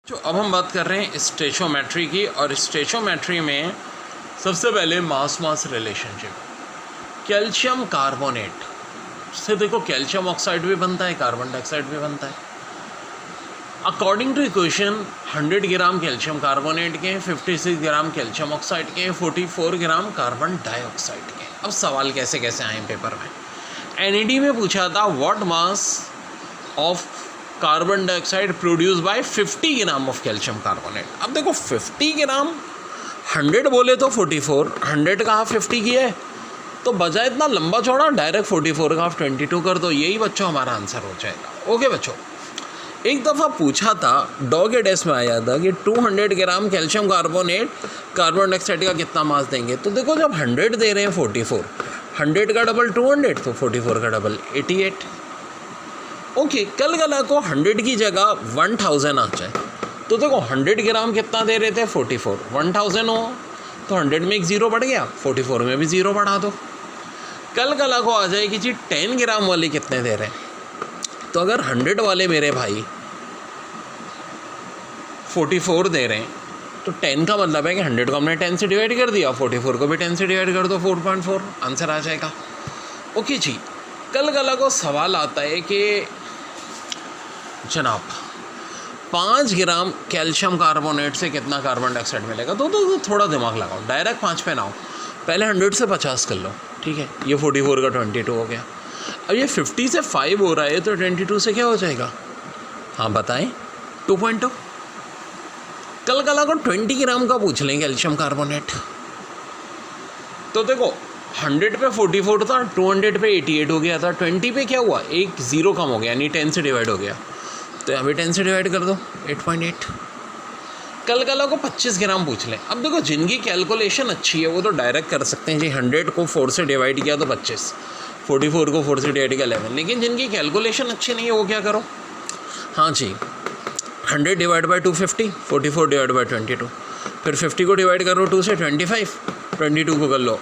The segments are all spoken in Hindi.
जो अब हम बात कर रहे हैं स्टेचोमेट्री की, और स्टेचोमेट्री में सबसे पहले मास रिलेशनशिप। कैल्शियम कार्बोनेट से देखो कैल्शियम ऑक्साइड भी बनता है, कार्बन डाइऑक्साइड भी बनता है। According to equation 100 gram calcium carbonate के, 56 ग्राम कैल्शियम ऑक्साइड के, 44 ग्राम कार्बन डाइऑक्साइड के। अब सवाल कैसे कैसे आए पेपर में। एनईडी में पूछा था what mass of carbon dioxide produce by 50 gram of calcium carbonate. अब देखो 50 ग्राम 100 बोले तो 44, 100 का हाफ 50 की है, तो बजाय इतना लंबा चौड़ा डायरेक्ट 44 का हाफ 22 कर दो, यही बच्चों हमारा आंसर हो जाएगा। ओके बच्चों, एक दफ़ा पूछा था डॉग के टेस्ट में आया था कि 200 ग्राम कैल्शियम कार्बोनेट कार्बन डाइऑक्साइड का कितना मास देंगे। तो देखो जब 100 दे रहे हैं 44, 100 का डबल 200, तो 44 का डबल 88। ओके, कल गला को 100 की जगह 1000 आ जाए तो देखो 100 ग्राम कितना दे रहे थे 44, 1000 हो तो 100 में एक ज़ीरो बढ़ गया, 44 में भी ज़ीरो बढ़ा दो। कल गला को आ जाए कि जी 10 ग्राम वाले कितने दे रहे हैं, तो अगर 100 वाले मेरे भाई 44 दे रहे हैं तो 10 का मतलब है कि 100 को हमने 10 से डिवाइड कर दिया, 44 को भी 10 से डिवाइड कर दो, 4.4 आंसर आ जाएगा। ओके जी, कल गला को सवाल आता है कि जनाब 5 ग्राम कैल्शियम कार्बोनेट से कितना कार्बन डाइऑक्साइड मिलेगा। तो थोड़ा दिमाग लगाओ, डायरेक्ट 5 पे ना हो, पहले 100 से 50 कर लो, ठीक है। ये 44 का 22 हो गया। अब ये 50 से 5 हो रहा है तो 22 से क्या हो जाएगा, हाँ बताएं, 2.2। कल कला को 20 ग्राम का पूछ लें कैल्शियम कार्बोनेट, तो देखो 100 पे 44 था, 200 पे 88 हो गया था, 20 पे क्या हुआ, एक ज़ीरो कम हो गया, यानी 10 से डिवाइड हो गया, तो यहाँ भी 10 से डिवाइड कर दो, 8.8। कल कला को 25 ग्राम पूछ लें। अब देखो जिनकी कैलकुलेशन अच्छी है वो तो डायरेक्ट कर सकते हैं जी, 100 को 4 से डिवाइड किया तो 25, 44 को 4 से डिवाइड किया 11। लेकिन जिनकी कैलकुलेशन अच्छी नहीं है वो क्या करो, हाँ जी 100 डिवाइड बाई 250, 44 डिवाइड बाई 22, फिर 50 को डिवाइड करो 2 से 25, 22 को कर लो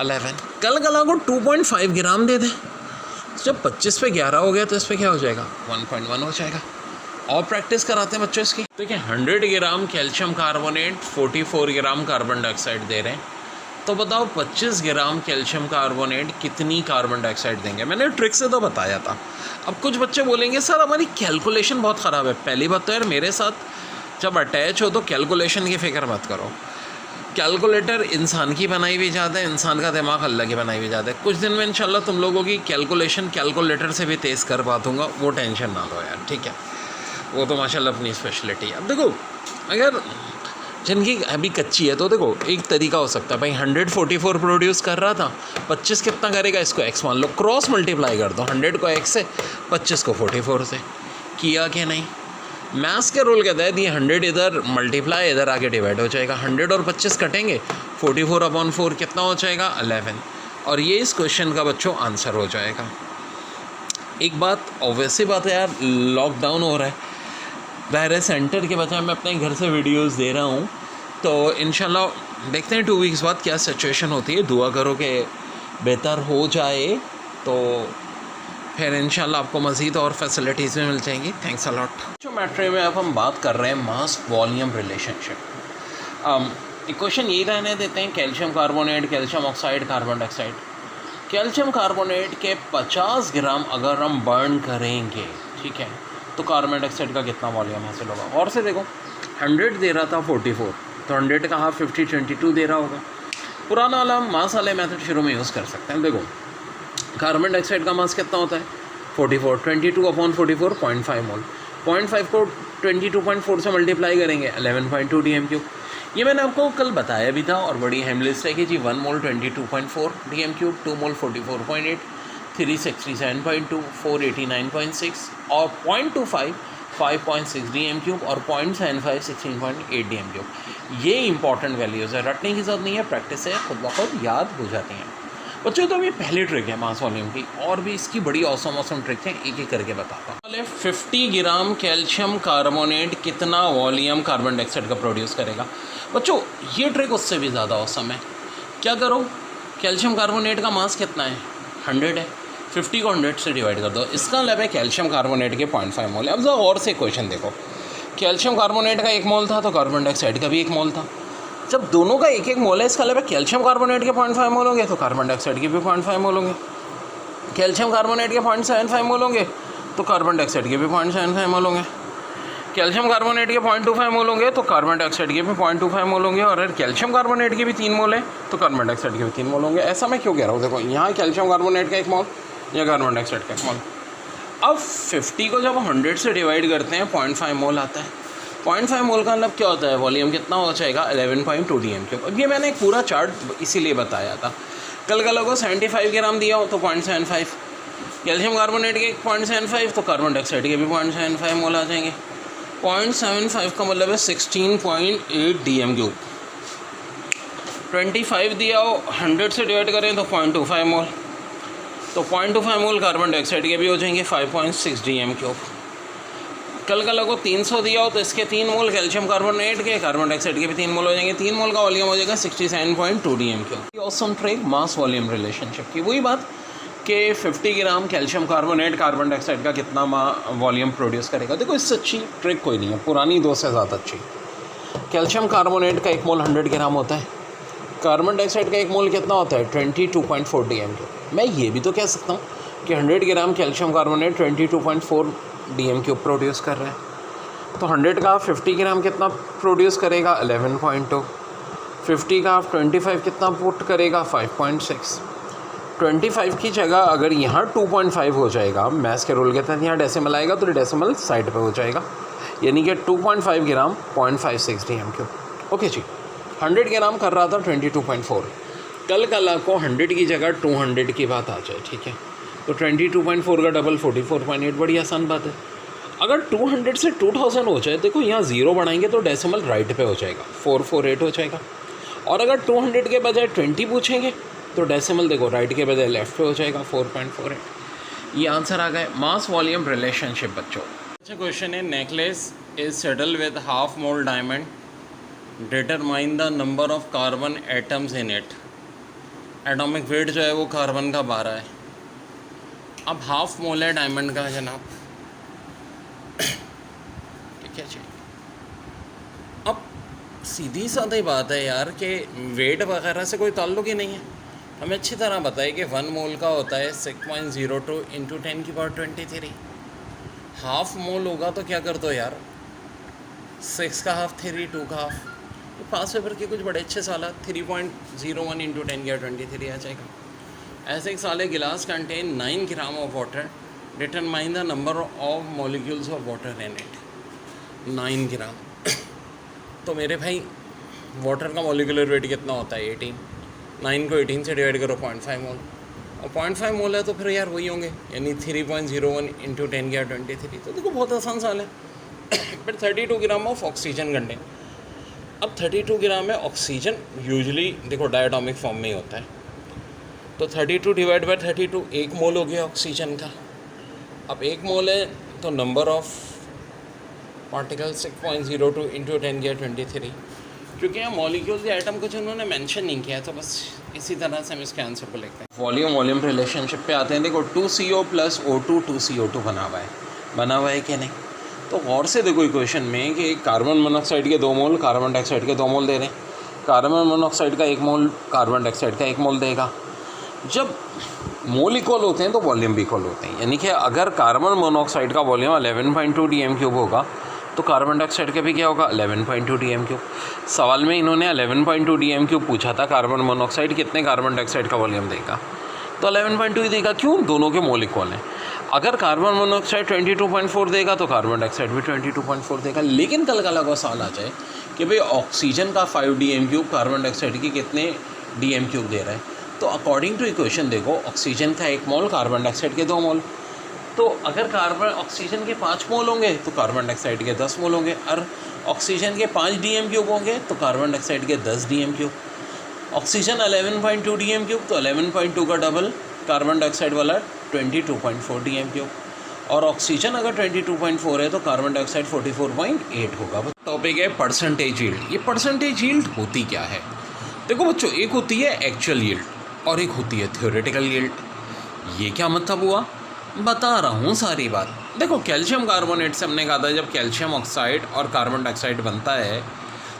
11। कल कला को 2.5 ग्राम दे दें, जब 25 पे 11 हो गया तो इस पर क्या हो जाएगा, 1.1 हो जाएगा। और प्रैक्टिस कराते हैं बच्चों इसकी। देखिए 100 gram calcium carbonate 44 gram carbon dioxide दे रहे हैं, तो बताओ 25 ग्राम कैल्शियम कार्बोनेट कितनी कार्बन डाइऑक्साइड देंगे। मैंने ट्रिक से तो बताया था। अब कुछ बच्चे बोलेंगे सर हमारी कैलकुलेशन बहुत ख़राब है। पहली बात तो यार मेरे साथ जब अटैच हो तो कैलकुलेशन की फ़िक्र मत करो। कैलकुलेटर इंसान की बनाई हुई ज़्यादा है, इंसान का दिमाग अल्लाह की बनाई हुई ज़्यादा है। कुछ दिन में इंशाल्लाह तुम लोगों की कैलकुलेशन कैलकुलेटर से भी तेज़ कर पा दूँगा, वो टेंशन ना लो यार, ठीक है। वो तो माशाल्लाह अपनी स्पेशलिटी है। अब देखो अगर जिनकी अभी कच्ची है तो देखो एक तरीका हो सकता है, भाई 144 प्रोड्यूस कर रहा था, 25 कितना करेगा, इसको x मान लो, क्रॉस मल्टीप्लाई कर दो, 100 को x से, 25 को 44 से। किया कि नहीं, मैथ्स के रूल के तहत ये 100 इधर मल्टीप्लाई इधर आके डिवाइड हो जाएगा, 100 और 25 कटेंगे, 44/4 कितना हो जाएगा, 11। और ये इस क्वेश्चन का बच्चों आंसर हो जाएगा। एक बात ऑब्वियसली बात है यार, लॉकडाउन हो रहा है, दायरे सेंटर के बजाय मैं अपने घर से वीडियोस दे रहा हूँ, तो इंशाल्लाह देखते हैं 2 वीक्स बाद क्या सिचुएशन होती है। दुआ करो कि बेहतर हो जाए, तो फिर इंशाल्लाह आपको मज़ीद और फैसिलिटीज़ भी मिल जाएंगी। Thanks a lot. ज्योमेट्री में अब हम बात कर रहे हैं मास वॉल्यूम रिलेशनशिप। इक्वेशन यही रहने देते हैं, calcium carbonate, calcium oxide, carbon dioxide. Calcium carbonate के 50 ग्राम अगर हम बर्न करेंगे, ठीक है, तो कार्बन डाइऑक्साइड का कितना वॉल्यूम हासिल होगा। और से देखो 100 दे रहा था 44, तो 100 का हाफ 50 22 दे रहा होगा। पुराना वाला मास वाले मेथड शुरू में यूज़ कर सकते हैं। देखो कार्बन डाइऑक्साइड का मास कितना होता है 44, 22/44 0.5 मोल, 0.5 को 22.4 से मल्टीप्लाई करेंगे 11.2 dm³। ये मैंने आपको कल बताया भी था और बड़ी अहम लिस्ट है कि जी 1 मोल 22.4 dm³, 2 मोल 44.8, 3 67.2, 4 89.6 और 0.25 5.6 dm³ और 0.75 16.8 dm³। ये इंपॉर्टेंट वैल्यूज़ है, रटने की ज़रूरत नहीं है, प्रैक्टिस है, खुद ब खुद याद हो जाती हैं बच्चों। तो अभी पहली ट्रिक है मास वॉल्यूम की, और भी इसकी बड़ी औसम ट्रिक है, एक एक करके बताता हूँ। पहले 50 ग्राम कैल्शियम कार्बोनेट कितना वॉल्यूम कार्बन डाइऑक्साइड का प्रोड्यूस करेगा। बच्चों ये ट्रिक उससे भी ज़्यादा औसम है। क्या करो, कैल्शियम कार्बोनेट का मास कितना है 100 है, 50 को 100 से डिवाइड कर दो, इसका मतलब है कैल्शियम कार्बोनेट के 0.5 मोल है। अब जरा और से क्वेश्चन देखो, कैल्शियम कार्बोनेट का 1 मोल था तो कार्बन डाइऑक्साइड का भी 1 मोल था। जब दोनों का 1-1 मोल है, इसका मतलब कैल्शियम कार्बोनेट के 0.5 मोल होंगे तो कार्बन डाइऑक्साइड के भी 0.5 मोल होंगे। कैल्शियम कार्बोनेट के 0.75 मोल होंगे तो कार्बन डाइऑक्साइड के भी 0.75 मोल होंगे। कैल्शियम कार्बोनेट के 0.25 मोल होंगे तो कार्बन डाइऑक्साइड के भी 0.25 मोल होंगे। और अगर कैल्शियम कार्बोनेट के भी 3 मोल है तो कार्बन डाइऑक्साइड के भी 3 मोल होंगे। ऐसा मैं क्यों कह रहा हूँ, देखो यहाँ कैल्शियम कार्बोनेट का 1 मोल या कार्बन डाइऑक्साइड का 1 मोल। अब 50 को जब 100 से डिवाइड करते हैं 0.5 मोल आता है। 0.5 मोल का मतलब क्या होता है, वॉल्यूम कितना हो जाएगा 11.2 DM³। अब ये मैंने एक पूरा चार्ट इसीलिए बताया था। कल कल को 75 ग्राम दिया हो तो 0.75, कैल्शियम कार्बोनेट के 0.75 तो कार्बन डाइऑक्साइड के भी 0.75 मोल आ जाएंगे। 0.75 का मतलब है 16.8 DM³। 25 दिया हो 100 से डिवाइड करें तो 0.25 मोल, तो 0.25 मोल कार्बन डाइऑक्साइड के भी हो जाएंगे 5.6 DM³। कल कल को 300 दिया हो तो इसके 3 मोल, कैल्शियम कार्बोनेट के कार्बन डाइऑक्साइड के भी 3 मोल हो जाएंगे। 3 मोल का वॉल्यूम हो जाएगा 67.2 DM³। Awesome trick mass volume relationship की, वही बात कि 50 ग्राम कैल्शियम कार्बोनेट कार्बन डाइऑक्साइड का कितना वॉल्यूम प्रोड्यूस करेगा। देखो इससे अच्छी ट्रिक कोई नहीं है, पुरानी 2 से ज़्यादा अच्छी। कैल्शियम कार्बोनेट का 1 मोल 100 ग्राम होता है, कार्बन डाइऑक्साइड का 1 मोल कितना होता है 22.4 DM³। मैं ये भी तो कह सकता हूँ कि 100 gram calcium carbonate 22.4 DM³ produce कर रहा है। तो 100 का 50 ग्राम कितना प्रोड्यूस करेगा 11.2, 50 का 25 कितना पुट करेगा 5.6। 25 की जगह अगर यहाँ 2.5 हो जाएगा, मैथ्स के रूल के तहत यहाँ डेसिमल आएगा तो डेसिमल साइड पे हो जाएगा, यानी कि 2.5 ग्राम 0.56 DM³। ओके जी, 100 ग्राम कर रहा था 22.4, कल कल को 100 की जगह 200 की बात आ जाए, ठीक है, तो 22.4 का डबल 44.8, बड़ी आसान बात है। अगर 200 से 2000 हो जाए, देखो यहाँ 0 बढ़ाएंगे तो डेसिमल राइट पे हो जाएगा 448 हो जाएगा। और अगर 200 के बजाय 20 पूछेंगे तो डेसिमल देखो राइट के बजाय लेफ्ट पे हो जाएगा 4.48। ये आंसर आ गए मास वॉल्यूम रिलेशनशिप बच्चों। अच्छा क्वेश्चन है, necklace is settle with half mole diamond, determine the number of carbon atoms in it. Atomic weight जो है वो कार्बन का 12 है। अब हाफ मोल है डायमंड का जनाब, ठीक है जी। अब सीधी सादी बात है यार कि वेट वगैरह से कोई ताल्लुक ही नहीं है। हमें अच्छी तरह बताइए कि 1 मोल का होता है 6.02 इंटू 10⁻23। हाफ मोल होगा तो क्या कर दो यार, 6 का हाफ 3, 2 का हाफ, तो पास पेपर के कुछ बड़े अच्छे सवाल 3.01 इंटू 10⁻23 आ जाएगा। ऐसे एक साले गिलास contain 9 gram of water, determine the number of molecules of water in it. 9 ग्राम तो मेरे भाई वाटर का मॉलिक्यूलर वेट कितना होता है 18, 9 को 18 से डिवाइड करो 0.5 मोल, और 0.5 मोल है तो फिर यार वही होंगे, यानी 3.01 इंटू 10⁻23। तो देखो बहुत आसान सवाल है। फिर 32 ग्राम ऑफ ऑक्सीजन कंटेन। अब 32 ग्राम में ऑक्सीजन यूजुअली देखो डायटोमिक फॉर्म में ही होता है, तो 32 डिवाइड बाय 32 1 मोल हो गया ऑक्सीजन का। अब 1 मोल है तो नंबर ऑफ पार्टिकल 6.02 इंटू 10⁻23। क्योंकि यहाँ मॉलिक्यूल्स या आइटम कुछ उन्होंने मेंशन नहीं किया है, तो बस इसी तरह से हम इसके आंसर को लिखते हैं। वॉल्यूम रिलेशनशिप पे आते हैं। देखो 2CO + O2 2CO2 बना हुआ है कि नहीं, तो गौर से देखो इक्वेशन में कि कार्बन मोनोऑक्साइड के 2 मोल, कार्बन डाइऑक्साइड के 2 मोल दे रहे हैं। कार्बन मोनोऑक्साइड का 1 मोल कार्बन डाइऑक्साइड का 1 मोल देगा। जब मोल इक्वल होते हैं तो वॉल्यूम भी इक्वल होते हैं, यानी कि अगर कार्बन मोनोऑक्साइड का वॉल्यूम 11.2 DM³ होगा तो कार्बन डाइऑक्साइड का भी क्या होगा 11.2 DM³। सवाल में इन्होंने 11.2 DM³ पूछा था, कार्बन मोनोऑक्साइड कितने कार्बन डाइऑक्साइड का वॉल्यूम देगा, तो 11.2 ही देगा। क्यों, दोनों के मोल इक्वल हैं। अगर कार्बन मोनोऑक्साइड 22.4 देगा तो कार्बन डाइऑक्साइड भी 22.4 देगा। लेकिन कल का लगा सवाल आ जाए कि भाई ऑक्सीजन का 5 DM³ कार्बन डाइऑक्साइड की कितने DM³ दे रहा है, तो अकॉर्डिंग टू इक्वेशन देखो ऑक्सीजन का 1 मोल, कार्बन डाइऑक्साइड के 2 मोल, तो अगर कार्बन ऑक्सीजन के 5 मोल होंगे तो कार्बन डाइऑक्साइड के 10 मोल होंगे, और ऑक्सीजन के 5 DM³ होंगे तो कार्बन डाइऑक्साइड के 10 DM³। ऑक्सीजन 11.2 DM³ तो 11.2 का डबल कार्बन डाइऑक्साइड वाला 22.4 DM³, और ऑक्सीजन अगर 22.4 है तो कार्बन डाइऑक्साइड 44.8 होगा। टॉपिक है परसेंटेज यील्ड। ये परसेंटेज यील्ड होती क्या है, देखो बच्चों, एक होती है एक्चुअल यील्ड और एक होती है थ्योरेटिकल यील्ड। ये क्या मतलब हुआ, बता रहा हूँ सारी बात। देखो कैल्शियम कार्बोनेट से हमने कहा था जब कैल्शियम ऑक्साइड और कार्बन डाइऑक्साइड बनता है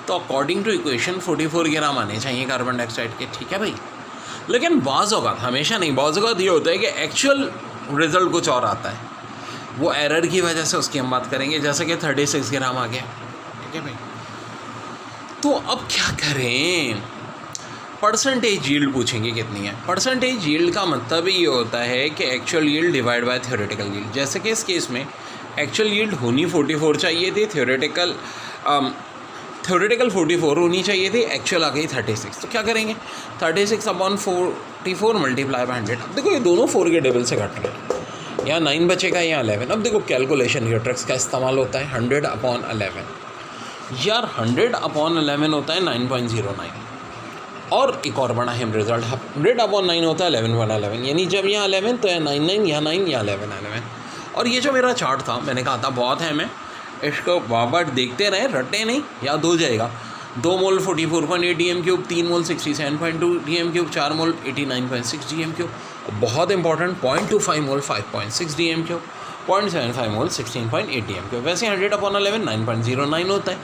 तो अकॉर्डिंग टू इक्वेशन 44 ग्राम आने चाहिए कार्बन डाइऑक्साइड के, ठीक है भाई। लेकिन बाज़ औक़ात, हमेशा नहीं, बाज़ औक़ात ये होता है कि एक्चुअल रिज़ल्ट कुछ और आता है, वो एरर की वजह से उसकी हम बात करेंगे, जैसे कि 36 ग्राम आ गया, ठीक है भाई। तो अब क्या करें, परसेंटेज यील्ड पूछेंगे कितनी है। परसेंटेज यील्ड का मतलब ये होता है कि actual yield divide by theoretical yield. जैसे कि इस केस में एक्चुअल यील्ड होनी 44 चाहिए थी, थ्योरेटिकल 44 होनी चाहिए थी, एक्चुअल आ गई 36। तो क्या करेंगे, 36/44 मल्टीप्लाई बाय 100। अब देखो ये दोनों 4 के टेबल से घट रहे हैं, यहाँ 9 बचेगा, यहाँ 11। अब देखो कैलकुलेशन के ट्रिक्स का इस्तेमाल होता है, 100/11 यार, 100/11 होता है 9.09, और एक और बड़ा अहम रिजल्ट 100/9 होता है 11/11, यानी जब यहाँ 11 तो यहाँ 9, यहाँ 9, यहाँ 11। और ये जो मेरा चार्ट था, मैंने कहा था बहुत है, मैं इसको बार देखते रहें, रटे नहीं, याद हो जाएगा। 2 मोल 44.8 dm3, 3 मोल 67.2 dm3, 4 मोल 89.6 dm3, बहुत इंपॉर्टेंट 0.25 मोल 5.6 dm3, 0.75 मोल 16.8 dm3। वैसे 100/11 9.09 होता है,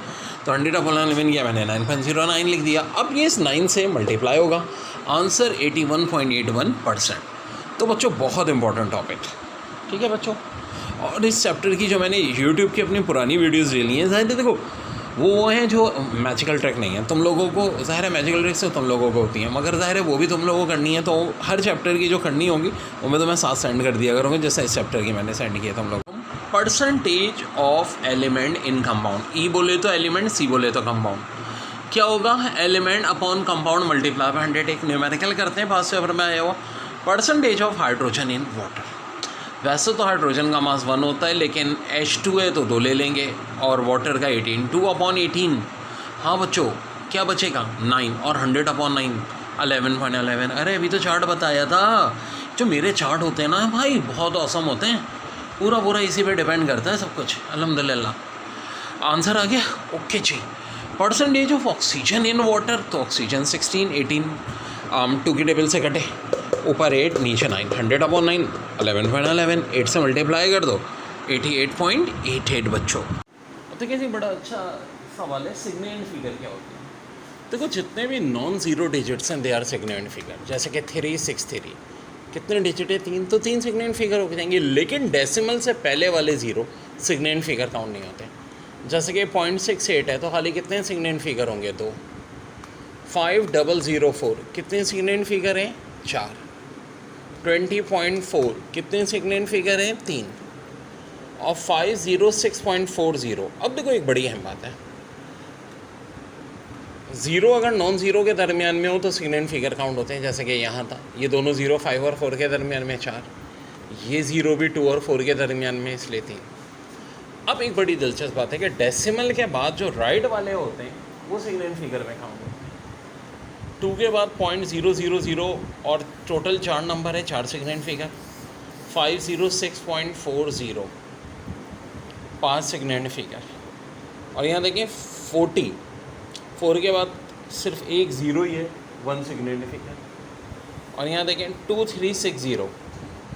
तो 100/11 किया मैंने 9.09 लिख दिया। अब ये इस 9 से मल्टीप्लाई होगा, आंसर 81.81%। तो बच्चों बहुत इंपॉर्टेंट टॉपिक, ठीक है बच्चों। और इस चैप्टर की जो मैंने यूट्यूब की अपनी पुरानी वीडियोज़ ले ली हैं, ज़ाहिर है देखो वो हैं जो मैजिकल ट्रिक नहीं है, तुम लोगों को ज़ाहिर है मैजिकल ट्रिक से तुम लोगों को होती हैं, मगर ज़ाहिर है वो भी तुम लोगों को करनी है। तो हर चैप्टर की जो करनी होगी वो मैं तुम्हें साथ सेंड कर दिया करूँगा, जैसे इस चैप्टर की मैंने सेंड किया तुम लोगों को। Percentage of element in compound, E बोले तो एलिमेंट, सी बोले तो कंपाउंड। क्या होगा, element upon compound multiply by 100। एक न्यूमेरिकल करते हैं, 5 पेपर में आया हुआ। Percentage of hydrogen in water, वैसे तो हाइड्रोजन का मास 1 होता है, लेकिन H2 है तो 2 ले लेंगे, और वाटर का 18, 2/18। हाँ बच्चों, क्या बचेगा 9, और 100/9 11.11। अरे अभी तो चार्ट बताया था, जो मेरे चार्ट होते हैं ना भाई बहुत औसम होते हैं, पूरा इसी पे डिपेंड करता है सब कुछ, अल्हम्दुलिल्लाह। आंसर आ गया, ओके जी। Percentage of oxygen in water, तो ऑक्सीजन 16, 18 2 की टेबल से कटे, ऊपर 8 नीचे 9, 100/9 11.11, 8 से मल्टीप्लाई कर दो 88.88 बच्चों। तो कैसे बड़ा अच्छा सवाल है, सिग्निफिकेंट फिगर क्या होती है। देखो जितने भी नॉन ज़ीरो डिजिट्स हैं दे आर सिग्निफिकेंट फिगर, जैसे कि 363 कितने डिजिट है, 3, तो 3 सिग्निफिकेंट फिगर हो जाएंगे। लेकिन डेसिमल से पहले वाले 0 सिग्निफिकेंट फिगर काउंट नहीं होते। जैसे कि 0.68 है तो खाली कितने सिग्निफिकेंट फिगर होंगे, 2। 5004 कितने सिग्निफिकेंट फिगर हैं, 4। 20.4 कितने सिग्निफिकेंट फिगर हैं, 3। और 506.40। अब देखो एक बड़ी अहम बात है, 0 अगर नॉन ज़ीरो के दरमियान में हो तो सिग्निफिकेंट फिगर काउंट होते हैं। जैसे कि यहाँ था, ये दोनों 0 5 और 4 के दरमियान में 4, ये 0 भी 2 और 4 के दरमियान में, इसलिए 3। अब एक बड़ी दिलचस्प बात है कि डेसिमल के बाद जो राइट वाले होते हैं वो सिग्निफिकेंट फिगर में काउंट होते हैं। 2 के बाद 0.000 और टोटल 4 नंबर है, 4 सिग्निफिकेंट फिगर। 506.40 5 significant figure. और यहाँ देखें 40, 4 के बाद सिर्फ एक 0 ही है, 1 सिग्निफिकेंट फिगर। और यहाँ देखें 2360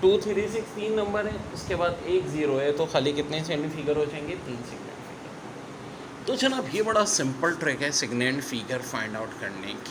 236 3 नंबर है, उसके बाद एक 0 है, तो खाली कितने सिग्निफिकेंट फिगर हो जाएंगे, 3 सिग्निफिकेंट फिगर। तो जनाब ये बड़ा सिंपल ट्रिक है सिग्निफिकेंट फिगर फाइंड आउट करने की।